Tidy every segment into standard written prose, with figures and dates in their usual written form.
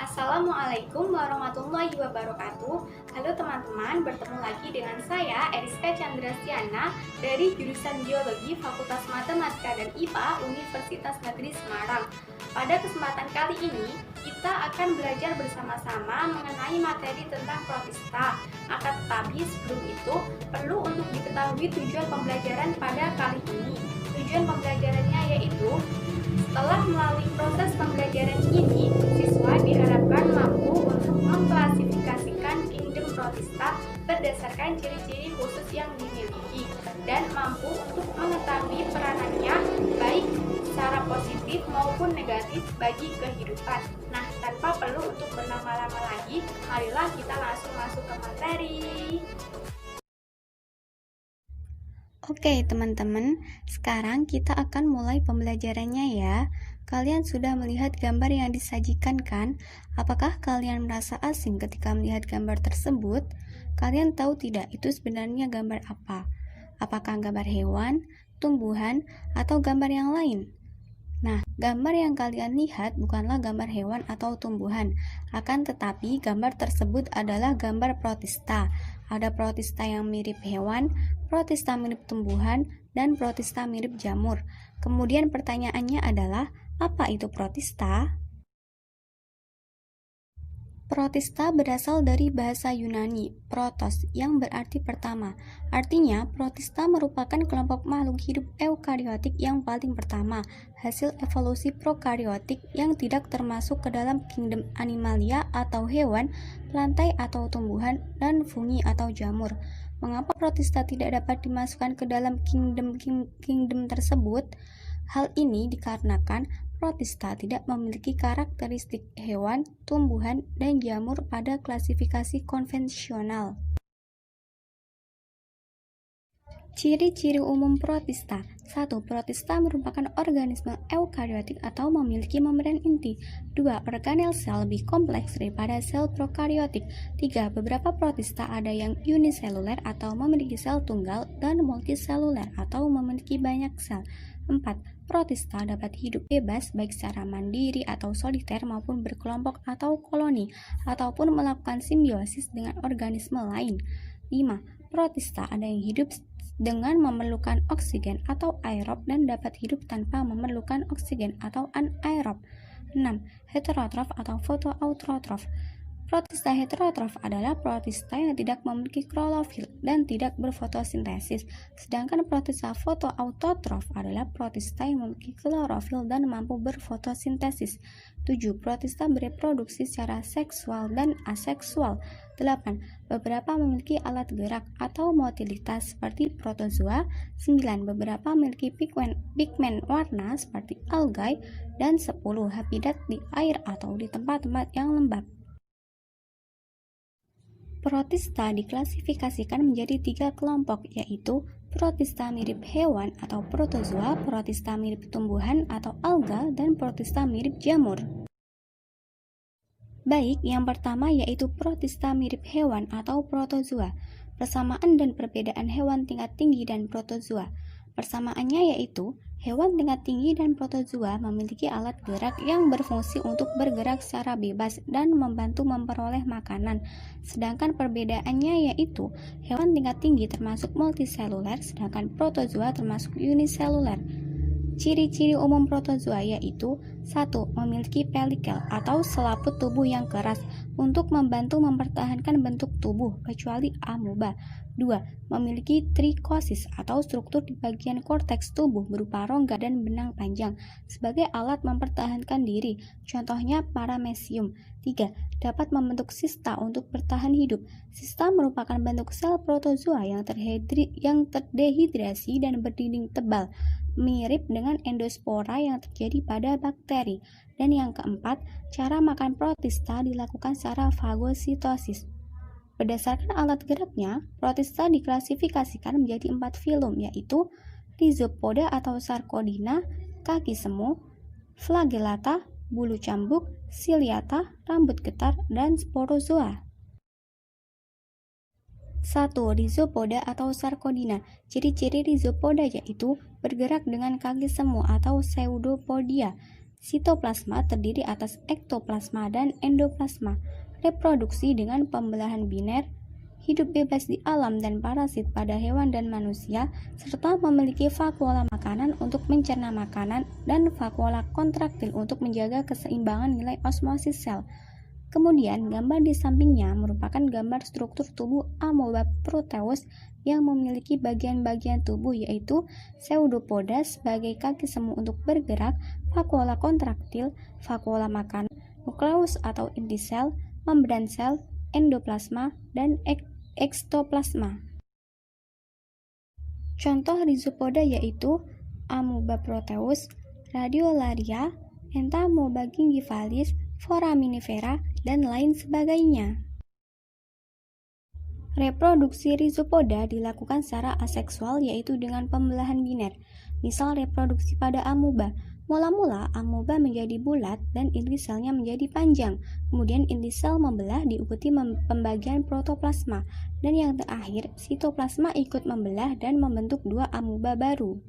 Assalamualaikum warahmatullahi wabarakatuh. Halo teman-teman, bertemu lagi dengan saya Eriska Chandrasiana dari jurusan Biologi Fakultas Matematika dan IPA Universitas Negeri Semarang. Pada kesempatan kali ini, kita akan belajar bersama-sama mengenai materi tentang protista. Akan tetapi sebelum itu, perlu untuk diketahui tujuan pembelajaran pada kali ini. Tujuan pembelajarannya yaitu setelah melalui proses pembelajaran ini, siswa diharapkan mampu untuk mengklasifikasikan kingdom protista berdasarkan ciri-ciri khusus yang dimiliki dan mampu untuk mengetahui peranannya baik secara positif maupun negatif bagi kehidupan. Nah, tanpa perlu untuk berlama-lama lagi, marilah kita langsung masuk ke materi. Oke teman-teman, sekarang kita akan mulai pembelajarannya ya. Kalian sudah melihat gambar yang disajikan kan? Apakah kalian merasa asing ketika melihat gambar tersebut? Kalian tahu tidak itu sebenarnya gambar apa? Apakah gambar hewan, tumbuhan, atau gambar yang lain? Nah, gambar yang kalian lihat bukanlah gambar hewan atau tumbuhan, akan tetapi gambar tersebut adalah gambar protista. Ada protista yang mirip hewan, protista mirip tumbuhan, dan protista mirip jamur. Kemudian pertanyaannya adalah, apa itu protista? Protista berasal dari bahasa Yunani, protos, yang berarti pertama. Artinya, protista merupakan kelompok makhluk hidup eukariotik yang paling pertama, hasil evolusi prokariotik yang tidak termasuk ke dalam kingdom animalia atau hewan, plantae atau tumbuhan, dan fungi atau jamur. Mengapa protista tidak dapat dimasukkan ke dalam kingdom tersebut? Hal ini dikarenakan protista tidak memiliki karakteristik hewan, tumbuhan, dan jamur pada klasifikasi konvensional. Ciri-ciri umum protista. 1. Protista merupakan organisme eukariotik atau memiliki membran inti. 2. Organel sel lebih kompleks daripada sel prokariotik. 3. Beberapa protista ada yang uniseluler atau memiliki sel tunggal dan multiseluler atau memiliki banyak sel. 4. Protista dapat hidup bebas baik secara mandiri atau soliter maupun berkelompok atau koloni, ataupun melakukan simbiosis dengan organisme lain. 5. Protista ada yang hidup dengan memerlukan oksigen atau aerob dan dapat hidup tanpa memerlukan oksigen atau anaerob. 6. Heterotrof atau fotoautotrof. Protista heterotrof adalah protista yang tidak memiliki klorofil dan tidak berfotosintesis, sedangkan protista fotoautotrof adalah protista yang memiliki klorofil dan mampu berfotosintesis. 7. Protista bereproduksi secara seksual dan aseksual. 8. Beberapa memiliki alat gerak atau motilitas seperti protozoa. 9. Beberapa memiliki pigmen warna seperti algae. Dan 10. Habitat di air atau di tempat-tempat yang lembab. Protista diklasifikasikan menjadi 3 kelompok, yaitu protista mirip hewan atau protozoa, protista mirip tumbuhan atau alga, dan protista mirip jamur. Baik, yang pertama yaitu protista mirip hewan atau protozoa. Persamaan dan perbedaan hewan tingkat tinggi dan protozoa. Persamaannya yaitu hewan tingkat tinggi dan protozoa memiliki alat gerak yang berfungsi untuk bergerak secara bebas dan membantu memperoleh makanan. Sedangkan perbedaannya yaitu hewan tingkat tinggi termasuk multiseluler, sedangkan protozoa termasuk uniseluler. Ciri-ciri umum protozoa yaitu 1. Memiliki pelikel atau selaput tubuh yang keras untuk membantu mempertahankan bentuk tubuh kecuali amoeba. 2. Memiliki trikosis atau struktur di bagian korteks tubuh berupa rongga dan benang panjang sebagai alat mempertahankan diri, contohnya paramecium. 3. Dapat membentuk sista untuk bertahan hidup. Sista merupakan bentuk sel protozoa yang terdehidrasi dan berdinding tebal, mirip dengan endospora yang terjadi pada bakteri. Dan yang keempat, cara makan protista dilakukan secara fagositosis. Berdasarkan alat geraknya, protista diklasifikasikan menjadi 4 filum, yaitu Rhizopoda atau Sarcodina, kaki semu, Flagellata, bulu cambuk, Ciliata, rambut getar, dan Sporozoa. 1. Rhizopoda atau Sarcodina. Ciri-ciri rhizopoda yaitu bergerak dengan kaki semu atau pseudopodia. Sitoplasma terdiri atas ektoplasma dan endoplasma. Reproduksi dengan pembelahan biner, hidup bebas di alam dan parasit pada hewan dan manusia, serta memiliki vakuola makanan untuk mencerna makanan dan vakuola kontraktil untuk menjaga keseimbangan nilai osmosis sel. Kemudian, gambar di sampingnya merupakan gambar struktur tubuh Amoeba proteus yang memiliki bagian-bagian tubuh yaitu pseudopoda sebagai kaki semu untuk bergerak, vakuola kontraktil, vakuola makanan, nukleus atau inti sel, membran sel, endoplasma, dan ekstoplasma. Contoh rhizopoda yaitu Amoeba proteus, Radiolaria, Entamoeba gingivalis, Foraminifera, dan lain sebagainya. Reproduksi rhizopoda dilakukan secara aseksual yaitu dengan pembelahan biner. Misal reproduksi pada amoeba. Mula-mula amoeba menjadi bulat dan inti selnya menjadi panjang. Kemudian inti sel membelah diikuti pembagian protoplasma. Dan yang terakhir, sitoplasma ikut membelah dan membentuk dua amoeba baru.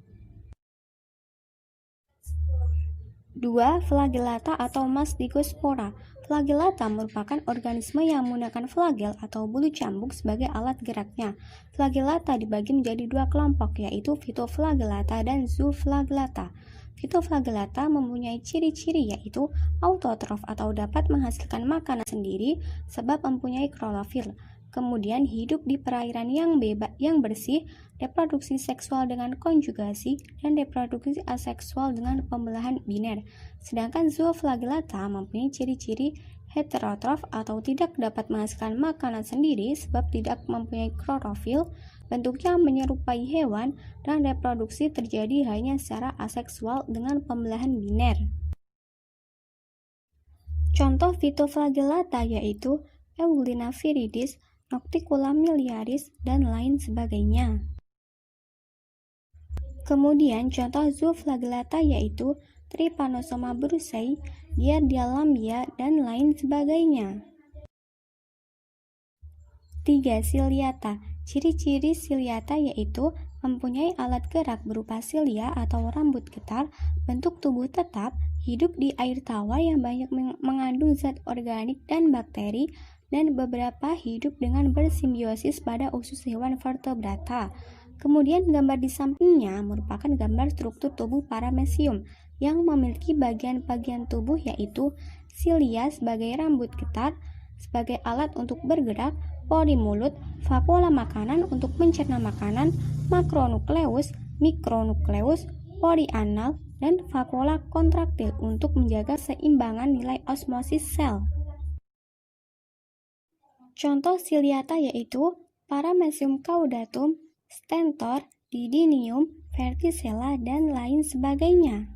2. Flagellata atau Mastigospora. Flagellata merupakan organisme yang menggunakan flagel atau bulu cambuk sebagai alat geraknya. Flagellata dibagi menjadi dua kelompok, yaitu Phytoflagellata dan Zooflagellata. Phytoflagellata mempunyai ciri-ciri yaitu autotrof atau dapat menghasilkan makanan sendiri sebab mempunyai klorofil. Kemudian hidup di perairan yang bersih, reproduksi seksual dengan konjugasi, dan reproduksi aseksual dengan pembelahan biner. Sedangkan Zooflagellata mempunyai ciri-ciri heterotrof atau tidak dapat menghasilkan makanan sendiri sebab tidak mempunyai klorofil, bentuknya menyerupai hewan, dan reproduksi terjadi hanya secara aseksual dengan pembelahan biner. Contoh Phytoflagellata yaitu Euglena viridis, Nocticula miliaris, dan lain sebagainya. Kemudian contoh Zooflagellata yaitu Trypanosoma brucei, Giardia, dan lain sebagainya. 3. Ciliata. Ciri-ciri ciliata yaitu mempunyai alat gerak berupa cilia atau rambut getar, bentuk tubuh tetap, hidup di air tawar yang banyak mengandung zat organik dan bakteri, dan beberapa hidup dengan bersimbiosis pada usus hewan vertebrata. Kemudian gambar di sampingnya merupakan gambar struktur tubuh Paramecium yang memiliki bagian-bagian tubuh yaitu cilia sebagai rambut getar, sebagai alat untuk bergerak, pori mulut, vakuola makanan untuk mencerna makanan, makronukleus, mikronukleus, pori anal, dan vakuola kontraktil untuk menjaga seimbangan nilai osmosis sel. Contoh ciliata yaitu Paramecium caudatum, Stentor, Didinium, Verticella, dan lain sebagainya.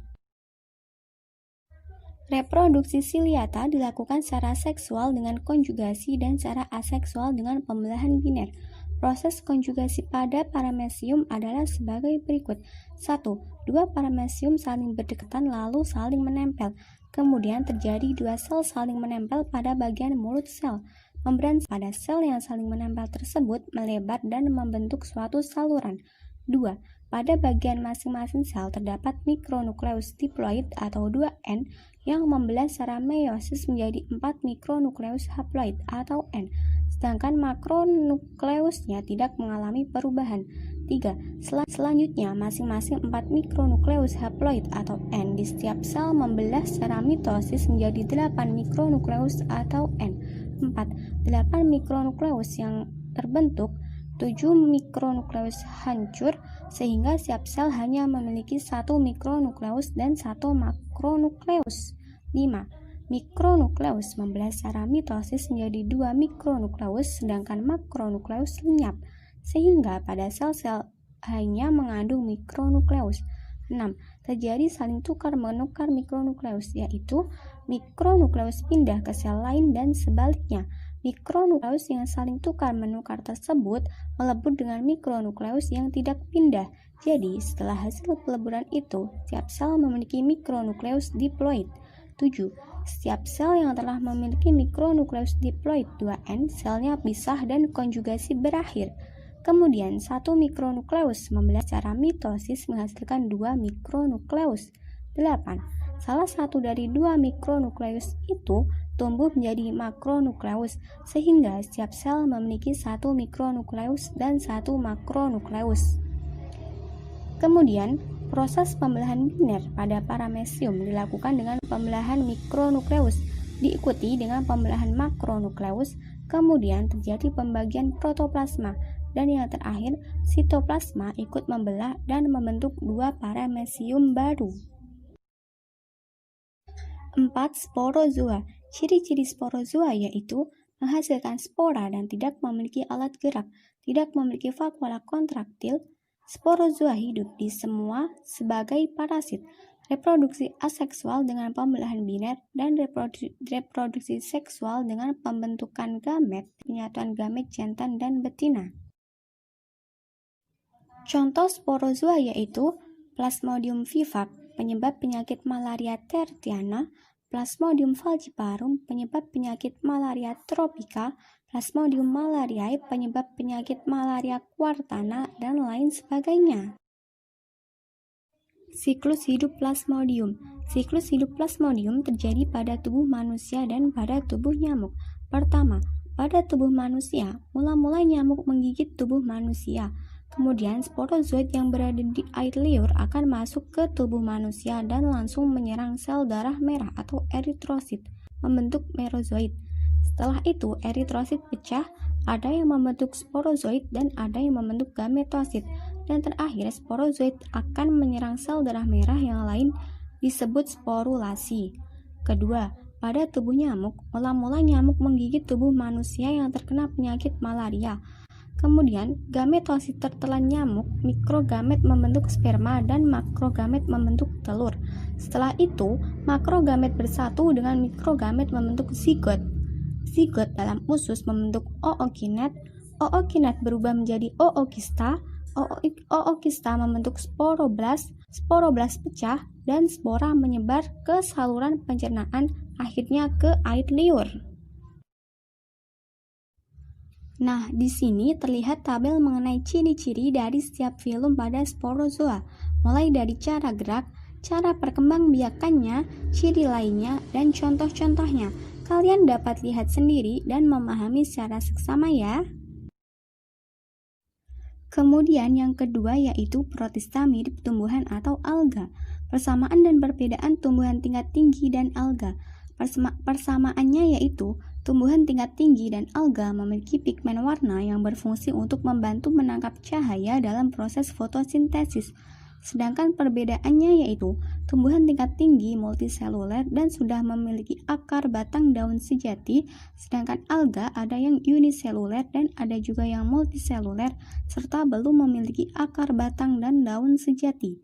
Reproduksi ciliata dilakukan secara seksual dengan konjugasi dan secara aseksual dengan pembelahan biner. Proses konjugasi pada Paramecium adalah sebagai berikut. 1. Dua Paramecium saling berdekatan lalu saling menempel. Kemudian terjadi dua sel saling menempel pada bagian mulut sel. Membran pada sel yang saling menempel tersebut melebar dan membentuk suatu saluran. 2. Pada bagian masing-masing sel terdapat mikronukleus diploid atau 2N yang membelah secara meiosis menjadi 4 mikronukleus haploid atau N, sedangkan makronukleusnya tidak mengalami perubahan. 3. Selanjutnya, masing-masing 4 mikronukleus haploid atau N di setiap sel membelah secara mitosis menjadi 8 mikronukleus atau N. 4. 8 mikronukleus yang terbentuk, 7 mikronukleus hancur, sehingga setiap sel hanya memiliki 1 mikronukleus dan 1 makronukleus. 5. Mikronukleus membelah secara mitosis menjadi 2 mikronukleus, sedangkan makronukleus lenyap, sehingga pada sel-sel hanya mengandung mikronukleus. 6. Terjadi saling tukar-menukar mikronukleus, yaitu mikronukleus pindah ke sel lain dan sebaliknya. Mikronukleus yang saling tukar-menukar tersebut melebur dengan mikronukleus yang tidak pindah. Jadi, setelah hasil peleburan itu, setiap sel memiliki mikronukleus diploid. 7. Setiap sel yang telah memiliki mikronukleus diploid 2N, selnya pisah dan konjugasi berakhir. Kemudian, 1 mikronukleus membelah secara mitosis menghasilkan 2 mikronukleus. 8. Salah satu dari dua mikronukleus itu tumbuh menjadi makronukleus, sehingga setiap sel memiliki satu mikronukleus dan satu makronukleus. Kemudian, proses pembelahan biner pada paramecium dilakukan dengan pembelahan mikronukleus, diikuti dengan pembelahan makronukleus, kemudian terjadi pembagian protoplasma, dan yang terakhir, sitoplasma ikut membelah dan membentuk dua paramecium baru. 4. Sporozoa. Ciri-ciri sporozoa yaitu menghasilkan spora dan tidak memiliki alat gerak, tidak memiliki vakuola kontraktil. Sporozoa hidup di semua sebagai parasit, reproduksi aseksual dengan pembelahan biner, dan reproduksi seksual dengan pembentukan gamet, penyatuan gamet jantan dan betina. Contoh sporozoa yaitu Plasmodium vivax, penyebab penyakit malaria tertiana, Plasmodium falciparum, penyebab penyakit malaria tropika, Plasmodium malariae, penyebab penyakit malaria quartana, dan lain sebagainya. Siklus hidup Plasmodium. Siklus hidup Plasmodium terjadi pada tubuh manusia dan pada tubuh nyamuk. Pertama, pada tubuh manusia, mula-mula nyamuk menggigit tubuh manusia. Kemudian sporozoid yang berada di air liur akan masuk ke tubuh manusia dan langsung menyerang sel darah merah atau eritrosit, membentuk merozoid. Setelah itu, eritrosit pecah, ada yang membentuk sporozoid dan ada yang membentuk gametosit. Dan terakhir, sporozoid akan menyerang sel darah merah yang lain, disebut sporulasi. Kedua, pada tubuh nyamuk, mula-mula nyamuk menggigit tubuh manusia yang terkena penyakit malaria. Kemudian, gametosit tertelan nyamuk, mikrogamet membentuk sperma dan makrogamet membentuk telur. Setelah itu, makrogamet bersatu dengan mikrogamet membentuk zigot. Zigot dalam usus membentuk ookinet, ookinet berubah menjadi ookista, ookista membentuk sporoblast, sporoblast pecah, dan spora menyebar ke saluran pencernaan, akhirnya ke air liur. Nah, di sini terlihat tabel mengenai ciri-ciri dari setiap filum pada sporozoa, mulai dari cara gerak, cara perkembangbiakannya, ciri lainnya, dan contoh-contohnya. Kalian dapat lihat sendiri dan memahami secara seksama ya. Kemudian yang kedua yaitu protista mirip tumbuhan atau alga. Persamaan dan perbedaan tumbuhan tingkat tinggi dan alga. Persamaannya yaitu tumbuhan tingkat tinggi dan alga memiliki pigmen warna yang berfungsi untuk membantu menangkap cahaya dalam proses fotosintesis. Sedangkan perbedaannya yaitu tumbuhan tingkat tinggi multiseluler dan sudah memiliki akar batang daun sejati, sedangkan alga ada yang uniseluler dan ada juga yang multiseluler serta belum memiliki akar batang dan daun sejati.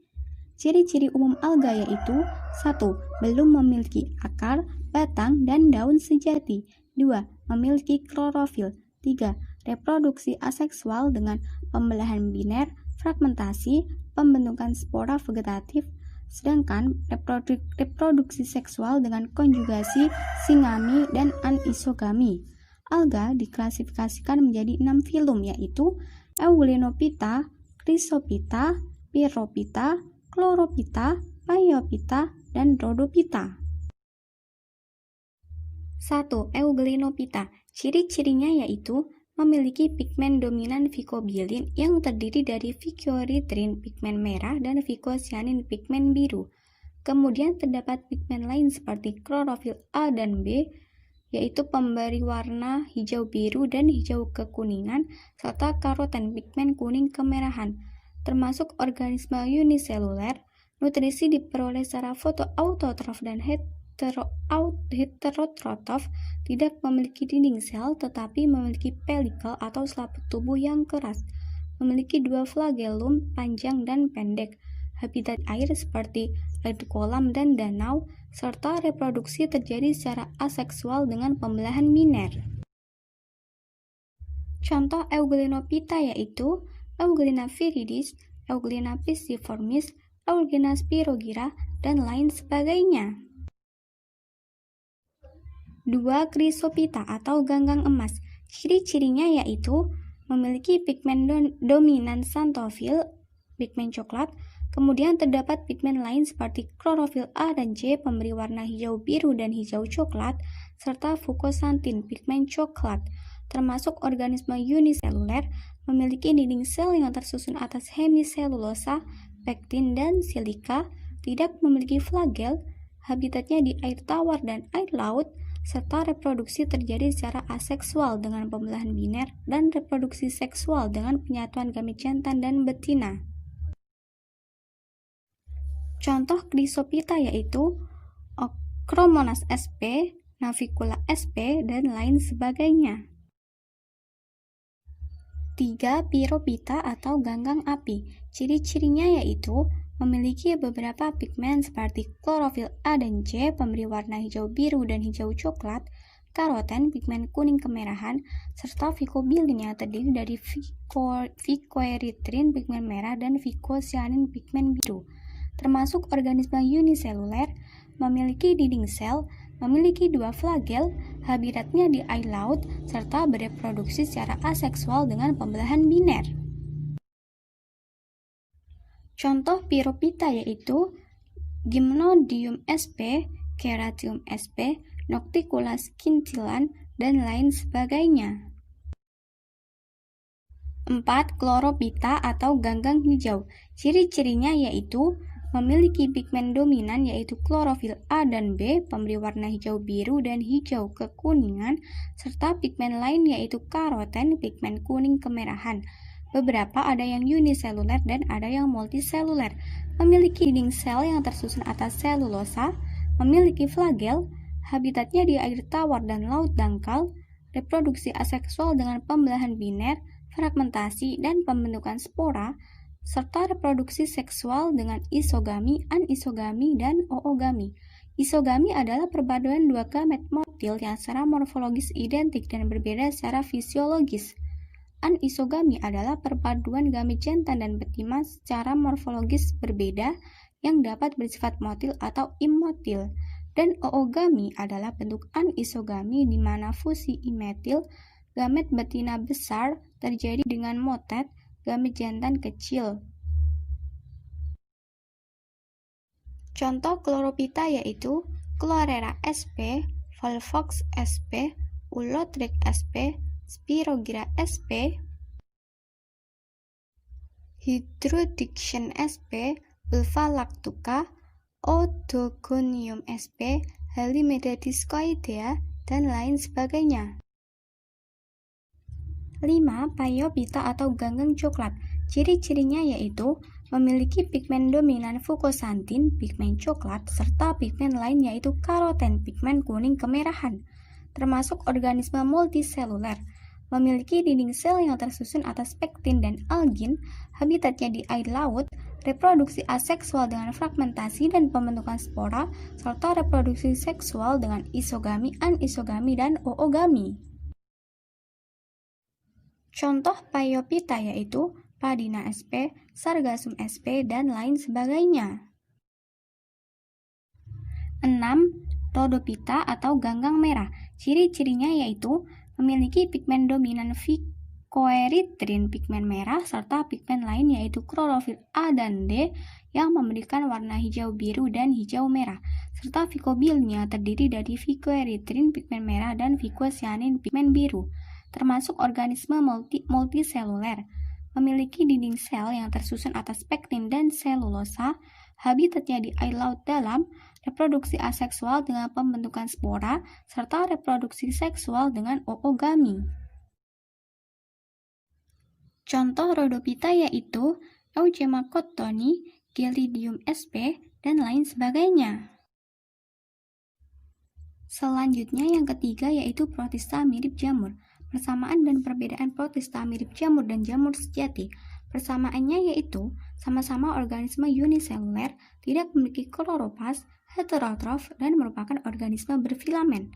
Ciri-ciri umum alga yaitu 1. Belum memiliki akar, batang, dan daun sejati. 2. Memiliki klorofil. 3. Reproduksi aseksual dengan pembelahan biner, fragmentasi, pembentukan spora vegetatif, sedangkan reproduksi seksual dengan konjugasi, singami, dan anisogami. Alga diklasifikasikan menjadi 6 filum yaitu Euglenophyta, Chrysophyta, Pyrophyta, Chlorophyta, Phaeophyta, dan Rhodophyta. 1. Euglenophyta. Ciri-cirinya yaitu memiliki pigmen dominan vicobilin yang terdiri dari vicioerythrin pigmen merah dan vicocyanin pigmen biru. Kemudian terdapat pigmen lain seperti klorofil A dan B, yaitu pemberi warna hijau biru dan hijau kekuningan, serta karoten pigmen kuning kemerahan. Termasuk organisme uniseluler, nutrisi diperoleh secara fotoautotrof dan heterotrof, tidak memiliki dinding sel tetapi memiliki pelikel atau selaput tubuh yang keras, memiliki 2 flagellum panjang dan pendek, habitat air seperti air kolam dan danau, serta reproduksi terjadi secara aseksual dengan pembelahan biner. Contoh Euglenophyta yaitu Euglena viridis, Euglena pisciformis, Euglena spirogyra, dan lain sebagainya. 2. Chrysophyta atau ganggang emas. Ciri-cirinya yaitu memiliki pigmen dominan xanthofil, pigmen coklat, Kemudian terdapat pigmen lain seperti klorofil A dan C pemberi warna hijau biru dan hijau coklat, serta fukosantin pigmen coklat. Termasuk organisme uniseluler, memiliki dinding sel yang tersusun atas hemiselulosa, pektin, dan silika, tidak memiliki flagel, habitatnya di air tawar dan air laut, serta reproduksi terjadi secara aseksual dengan pembelahan biner dan reproduksi seksual dengan penyatuan gamet jantan dan betina. Contoh Chrysophyta yaitu Chromonas sp, Navicula sp, dan lain sebagainya. 3. Pyrophyta atau ganggang api. Ciri-cirinya yaitu memiliki beberapa pigmen seperti klorofil A dan C pemberi warna hijau biru dan hijau coklat, karoten pigmen kuning kemerahan, serta vicobilnya terdiri dari vicoeritrin pigmen merah dan vicocyanin pigmen biru. Termasuk organisme uniseluler, memiliki dinding sel, memiliki 2 flagel, habitatnya di air laut, serta bereproduksi secara aseksual dengan pembelahan biner. Contoh Pyrophyta yaitu Gymnodium sp, Keratium sp, Nocticula scintillan, dan lain sebagainya. 4. Chlorophyta atau ganggang hijau. Ciri-cirinya yaitu memiliki pigmen dominan yaitu klorofil A dan B pemberi warna hijau biru dan hijau kekuningan, serta pigmen lain yaitu karoten pigmen kuning kemerahan. Beberapa ada yang uniseluler dan ada yang multiseluler. Memiliki dinding sel yang tersusun atas selulosa, memiliki flagel, habitatnya di air tawar dan laut dangkal, reproduksi aseksual dengan pembelahan biner, fragmentasi dan pembentukan spora, serta reproduksi seksual dengan isogami, anisogami, dan oogami. Isogami adalah perpaduan 2 gamet motil yang secara morfologis identik dan berbeda secara fisiologis. Anisogami adalah perpaduan gamet jantan dan betina secara morfologis berbeda yang dapat bersifat motil atau immotil. Dan oogami adalah bentuk anisogami di mana fusi imetil gamet betina besar terjadi dengan motet gamet jantan kecil. Contoh Chlorophyta yaitu Chlorella sp, Volvox sp, Ulothrix sp, Spirogyra sp, Hydrodiction sp, Ulva lactuca, Odogonium sp, Halimeda discoidea, dan lain sebagainya. 5. Pyrophyta atau ganggang coklat. Ciri-cirinya yaitu memiliki pigmen dominan fukosantin, pigmen coklat, serta pigmen lain yaitu karoten, pigmen kuning kemerahan. Termasuk organisme multiseluler, memiliki dinding sel yang tersusun atas pektin dan algin, habitatnya di air laut, reproduksi aseksual dengan fragmentasi dan pembentukan spora, serta reproduksi seksual dengan isogami, anisogami, dan oogami. Contoh Pyrophyta yaitu Padina sp, Sargassum sp, dan lain sebagainya. 6. Rhodophyta atau ganggang merah. Ciri-cirinya yaitu memiliki pigmen dominan vicoeritrin pigmen merah serta pigmen lain yaitu klorofil A dan D yang memberikan warna hijau biru dan hijau merah, serta vicobilnya terdiri dari vicoeritrin pigmen merah dan vicocyanin pigmen biru. Termasuk organisme multiseluler, memiliki dinding sel yang tersusun atas pektin dan selulosa, habitatnya di air laut dalam, reproduksi aseksual dengan pembentukan spora, serta reproduksi seksual dengan oogami. Contoh Rhodophyta yaitu Eugema cottoni, Gelidium sp, dan lain sebagainya. Selanjutnya yang ketiga yaitu Protista mirip jamur. Persamaan dan perbedaan Protista mirip jamur dan jamur sejati. Persamaannya yaitu sama-sama organisme uniseluler, tidak memiliki kloroplast, heterotrof, dan merupakan organisme berfilamen.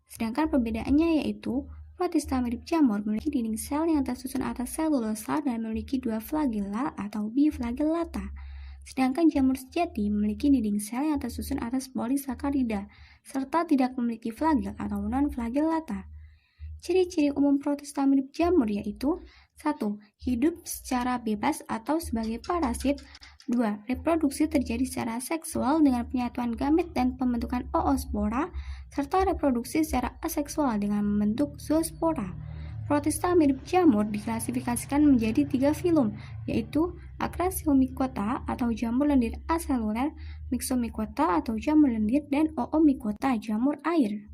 Sedangkan perbedaannya yaitu Protista mirip jamur memiliki dinding sel yang tersusun atas selulosa dan memiliki 2 flagella atau biflagellata. Sedangkan jamur sejati memiliki dinding sel yang tersusun atas polisakarida serta tidak memiliki flagel atau non-flagellata. Ciri-ciri umum Protista mirip jamur yaitu 1. Hidup secara bebas atau sebagai parasit. 2. Reproduksi terjadi secara seksual dengan penyatuan gamet dan pembentukan oospora, serta reproduksi secara aseksual dengan membentuk zoospora. Protista mirip jamur diklasifikasikan menjadi 3 filum, yaitu Acrasiomycota atau jamur lendir aseluler, Myxomycota atau jamur lendir, dan Oomycota jamur air.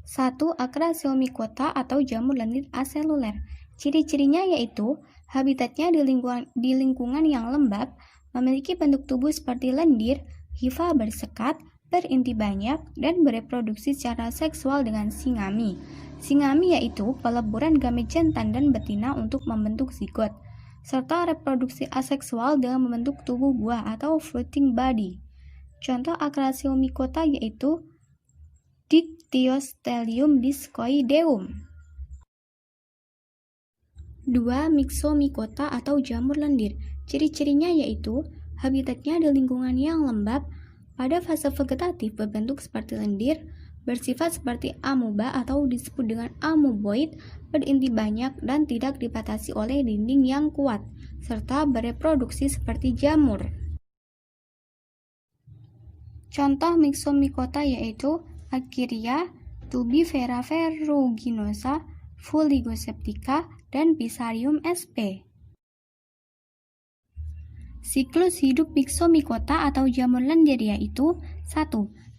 1. Acrasiomycota atau jamur lendir aseluler. Ciri-cirinya yaitu habitatnya di lingkungan yang lembab, memiliki bentuk tubuh seperti lendir, hifa bersekat, berinti banyak, dan bereproduksi secara seksual dengan singami. Singami yaitu peleburan gamet jantan dan betina untuk membentuk zigot, serta reproduksi aseksual dengan membentuk tubuh buah atau fruiting body. Contoh Acrasiomycota yaitu Dictyostelium discoideum. 2. Myxomycota atau jamur lendir. Ciri-cirinya yaitu habitatnya di lingkungan yang lembab, pada fase vegetatif berbentuk seperti lendir, bersifat seperti amoeba atau disebut dengan amoeboid, berinti banyak dan tidak dibatasi oleh dinding yang kuat, serta bereproduksi seperti jamur. Contoh Myxomycota yaitu Argyria, Tubifera ferruginosa, Fuligoseptica, dan Pisarium sp. Siklus hidup Myxomycota atau jamur lendir yaitu 1.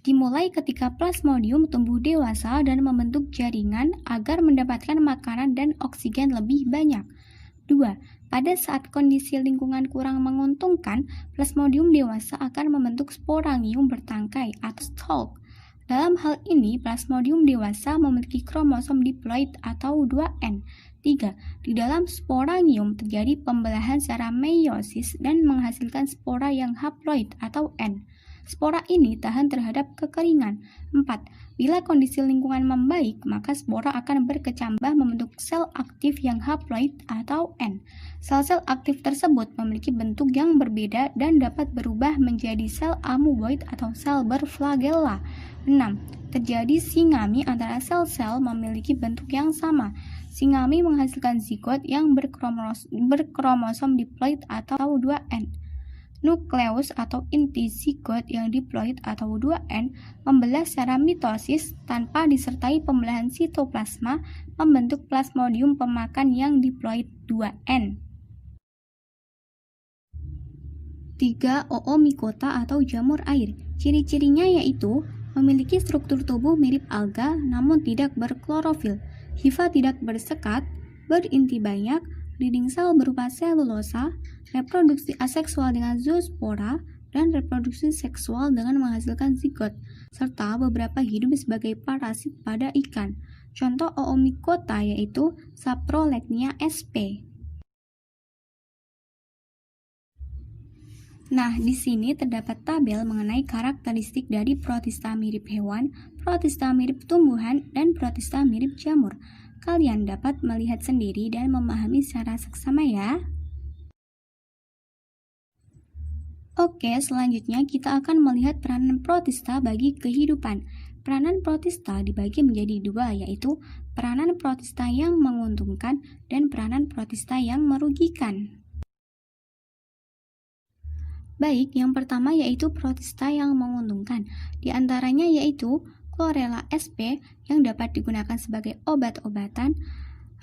Dimulai ketika plasmodium tumbuh dewasa dan membentuk jaringan agar mendapatkan makanan dan oksigen lebih banyak. 2. Pada saat kondisi lingkungan kurang menguntungkan, plasmodium dewasa akan membentuk sporangium bertangkai atau stalk. Dalam hal ini, plasmodium dewasa memiliki kromosom diploid atau 2N. 3. Di dalam sporangium terjadi pembelahan secara meiosis dan menghasilkan spora yang haploid atau N. Spora ini tahan terhadap kekeringan. 4. Bila kondisi lingkungan membaik, maka spora akan berkecambah membentuk sel aktif yang haploid atau N. Sel-sel aktif tersebut memiliki bentuk yang berbeda dan dapat berubah menjadi sel amoeboid atau sel berflagella. 6. Terjadi singami antara sel-sel memiliki bentuk yang sama. Singami menghasilkan zigot yang berkromosom diploid atau 2N. Nukleus atau inti zigot yang diploid atau 2N membelah secara mitosis tanpa disertai pembelahan sitoplasma, membentuk plasmodium pemakan yang diploid 2N. 3. Oomycota atau jamur air. Ciri-cirinya yaitu memiliki struktur tubuh mirip alga namun tidak berklorofil, hifa tidak bersekat, berinti banyak, dinding sel berupa selulosa, reproduksi aseksual dengan zoospora, dan reproduksi seksual dengan menghasilkan zigot, serta beberapa hidup sebagai parasit pada ikan. Contoh Oomycota yaitu Saprolegnia sp. Nah, di sini terdapat tabel mengenai karakteristik dari protista mirip hewan, protista mirip tumbuhan, dan protista mirip jamur. Kalian dapat melihat sendiri dan memahami secara seksama ya. Oke, selanjutnya kita akan melihat peranan protista bagi kehidupan. Peranan protista dibagi menjadi dua, yaitu peranan protista yang menguntungkan dan peranan protista yang merugikan. Baik, yang pertama yaitu protista yang menguntungkan. Di antaranya yaitu Chlorella sp yang dapat digunakan sebagai obat-obatan,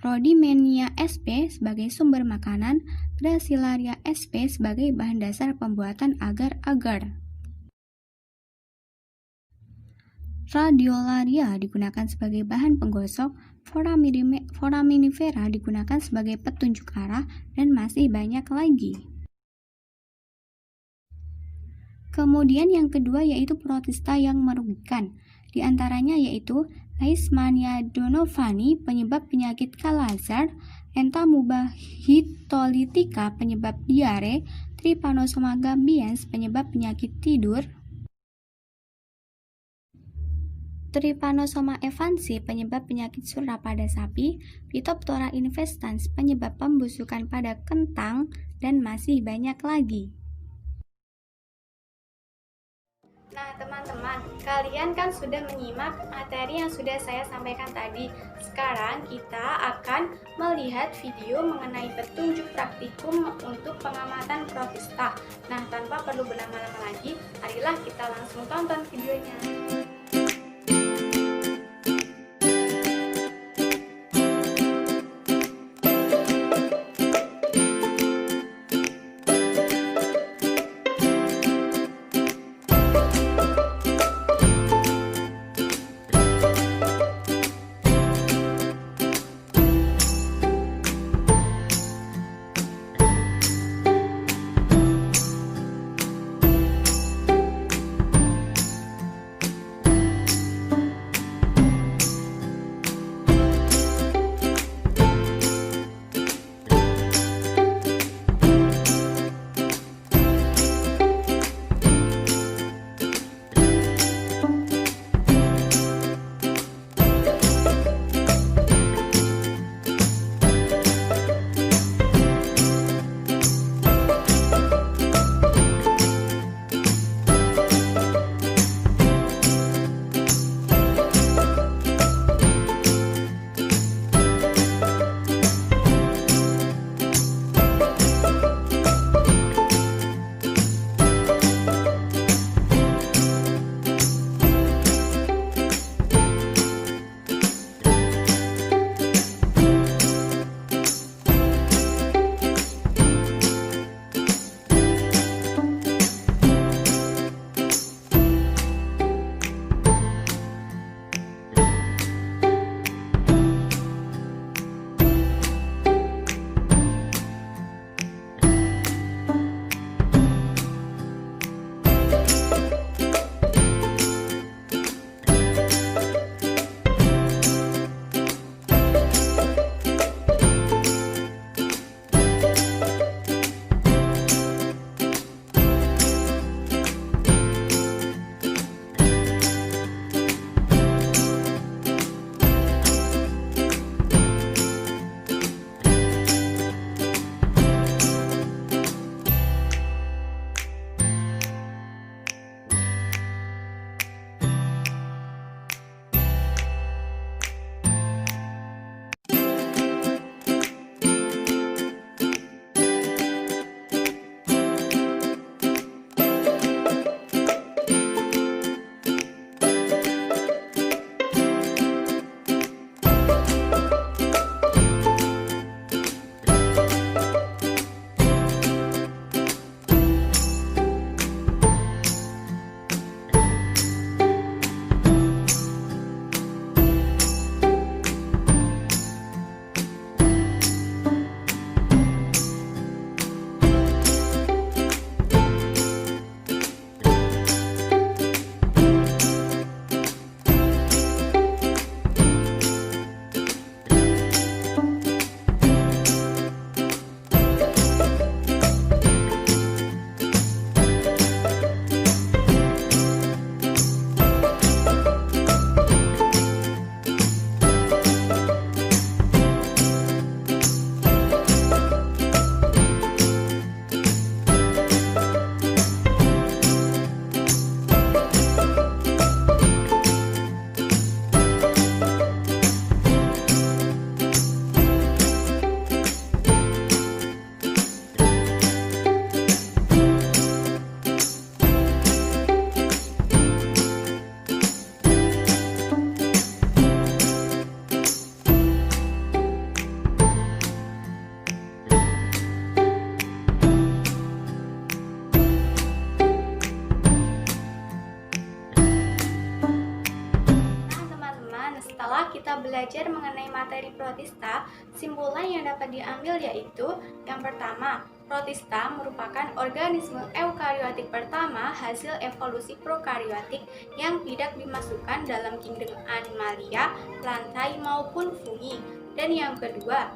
Rhodymenia sp sebagai sumber makanan, Gracilaria sp sebagai bahan dasar pembuatan agar-agar. Radiolaria digunakan sebagai bahan penggosok, Foraminifera digunakan sebagai petunjuk arah, dan masih banyak lagi. Kemudian yang kedua yaitu protista yang merugikan. Di antaranya yaitu Leishmania donovani penyebab penyakit Kala-Azar, Entamuba histolytica penyebab diare, Trypanosoma gambiens penyebab penyakit tidur, Trypanosoma evansi penyebab penyakit surra pada sapi, Phytophthora infestans penyebab pembusukan pada kentang, dan masih banyak lagi. Nah, teman-teman, kalian kan sudah menyimak materi yang sudah saya sampaikan tadi. Sekarang kita akan melihat video mengenai petunjuk praktikum untuk pengamatan protista. Nah, tanpa perlu berlama-lama lagi, marilah kita langsung tonton videonya. kita belajar mengenai materi protista, simpulan yang dapat diambil yaitu yang pertama, protista merupakan organisme eukariotik pertama hasil evolusi prokariotik yang tidak dimasukkan dalam kingdom animalia, plantae maupun fungi. Dan yang kedua,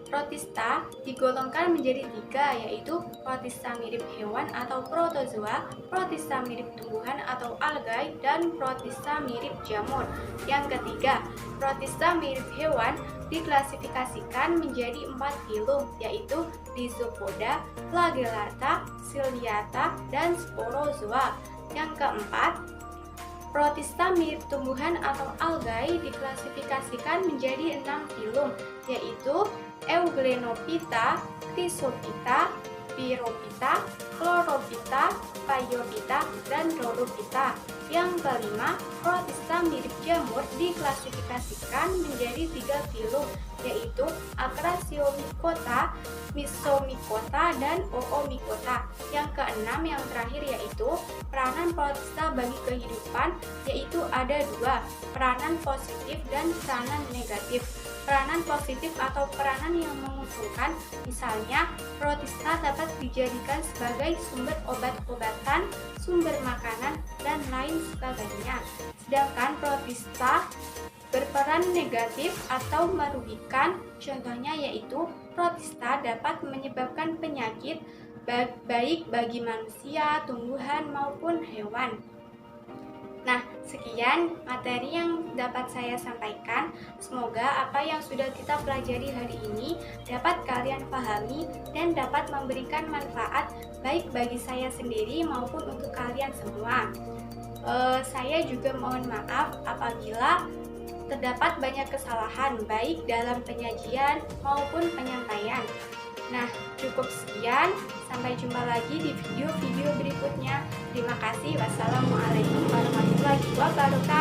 protista digolongkan menjadi tiga, yaitu protista mirip hewan atau protozoa, protista mirip tumbuhan atau algae, dan protista mirip jamur. Yang ketiga, protista mirip hewan diklasifikasikan menjadi 4 filum, yaitu Rhizopoda, Flagellata, Ciliata, dan Sporozoa. Yang keempat, Protista mirip tumbuhan atau algae diklasifikasikan menjadi 6 filum, yaitu Euglenophyta, Chrysophyta, Pyrophyta, Chlorophyta, Phaeophyta, dan Rhodophyta. Yang kelima, Protista mirip jamur diklasifikasikan menjadi 3 filum, yaitu Acrasiomycota, Myxomycota, dan Oomycota. Yang keenam, yang terakhir yaitu peranan Protista bagi kehidupan, yaitu ada 2, peranan positif dan peranan negatif. Peranan positif atau peranan yang menguntungkan, misalnya Protista dapat dijadikan sebagai sumber obat-obatan, sumber makanan, dan lain sebagainya. Sedangkan Protista berperan negatif atau merugikan, contohnya yaitu Protista dapat menyebabkan penyakit baik bagi manusia, tumbuhan, maupun hewan. Nah, sekian materi yang dapat saya sampaikan. Semoga apa yang sudah kita pelajari hari ini dapat kalian pahami dan dapat memberikan manfaat baik bagi saya sendiri maupun untuk kalian semua. Saya juga mohon maaf apabila terdapat banyak kesalahan baik dalam penyajian maupun penyampaian. Nah, cukup sekian. Sampai jumpa lagi di video-video berikutnya. Terima kasih. Wassalamualaikum warahmatullahi wabarakatuh.